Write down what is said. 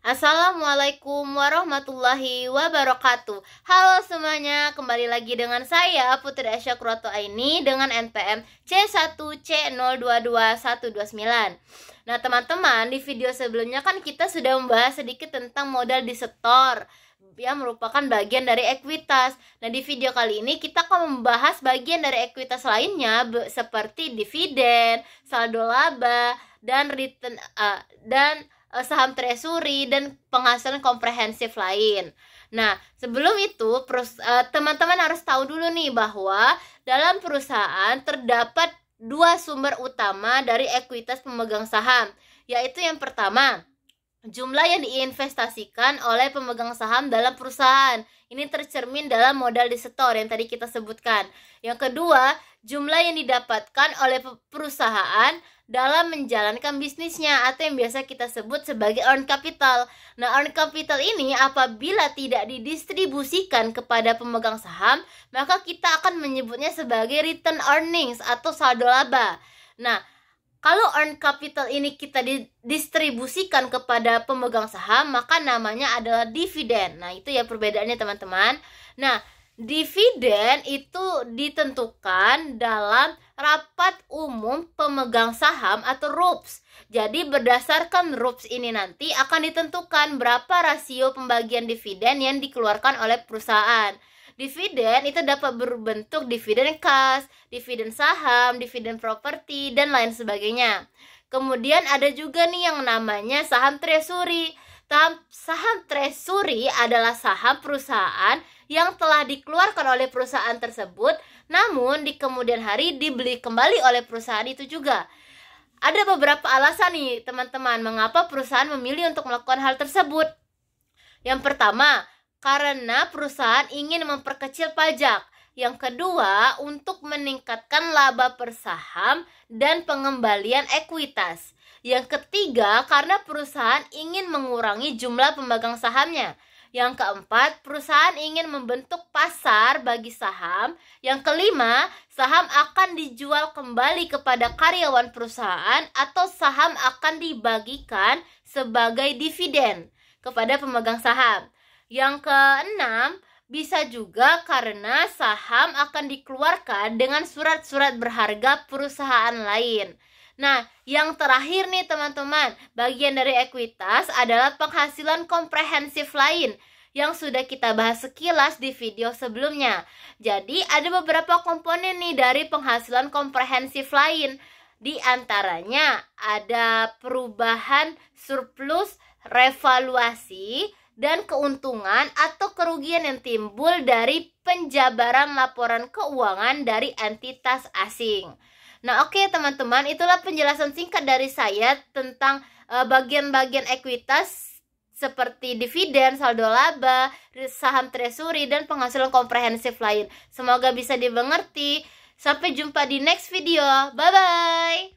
Assalamualaikum warahmatullahi wabarakatuh. Halo semuanya, kembali lagi dengan saya Putri Asya Kurrato Aini dengan NPM C1C022129. Nah teman-teman, di video sebelumnya kan kita sudah membahas sedikit tentang modal di setor yang merupakan bagian dari ekuitas. Nah di video kali ini kita akan membahas bagian dari ekuitas lainnya seperti dividen, saldo laba, dan return saham treasury dan penghasilan komprehensif lain. Nah, sebelum itu teman-teman harus tahu dulu nih bahwa dalam perusahaan terdapat dua sumber utama dari ekuitas pemegang saham, yaitu yang pertama, jumlah yang diinvestasikan oleh pemegang saham dalam perusahaan. Ini tercermin dalam modal disetor yang tadi kita sebutkan. Yang kedua, jumlah yang didapatkan oleh perusahaan dalam menjalankan bisnisnya atau yang biasa kita sebut sebagai earned capital. Nah, earned capital ini apabila tidak didistribusikan kepada pemegang saham, maka kita akan menyebutnya sebagai return earnings atau saldo laba. Nah, kalau earned capital ini kita didistribusikan kepada pemegang saham, maka namanya adalah dividen. Nah, itu ya perbedaannya teman-teman. Nah, dividen itu ditentukan dalam rapat umum pemegang saham atau RUPS. Jadi berdasarkan RUPS ini nanti akan ditentukan berapa rasio pembagian dividen yang dikeluarkan oleh perusahaan. Dividen itu dapat berbentuk dividen kas, dividen saham, dividen properti, dan lain sebagainya. Kemudian ada juga nih yang namanya saham treasury. Saham treasury adalah saham perusahaan yang telah dikeluarkan oleh perusahaan tersebut, namun di kemudian hari dibeli kembali oleh perusahaan itu juga. Ada beberapa alasan nih teman-teman mengapa perusahaan memilih untuk melakukan hal tersebut. Yang pertama, karena perusahaan ingin memperkecil pajak. Yang kedua, untuk meningkatkan laba per saham dan pengembalian ekuitas. Yang ketiga, karena perusahaan ingin mengurangi jumlah pemegang sahamnya. Yang keempat, perusahaan ingin membentuk pasar bagi saham. Yang kelima, saham akan dijual kembali kepada karyawan perusahaan atau saham akan dibagikan sebagai dividen kepada pemegang saham. Yang keenam, bisa juga karena saham akan dikeluarkan dengan surat-surat berharga perusahaan lain. Nah, yang terakhir nih teman-teman, bagian dari ekuitas adalah penghasilan komprehensif lain yang sudah kita bahas sekilas di video sebelumnya. Jadi, ada beberapa komponen nih dari penghasilan komprehensif lain. Di antaranya ada perubahan surplus, revaluasi, dan keuntungan atau kerugian yang timbul dari penjabaran laporan keuangan dari entitas asing. Nah, oke teman-teman, itulah penjelasan singkat dari saya tentang bagian-bagian ekuitas seperti dividen, saldo laba, saham treasury, dan penghasilan komprehensif lain. Semoga bisa dimengerti. Sampai jumpa di next video. Bye-bye!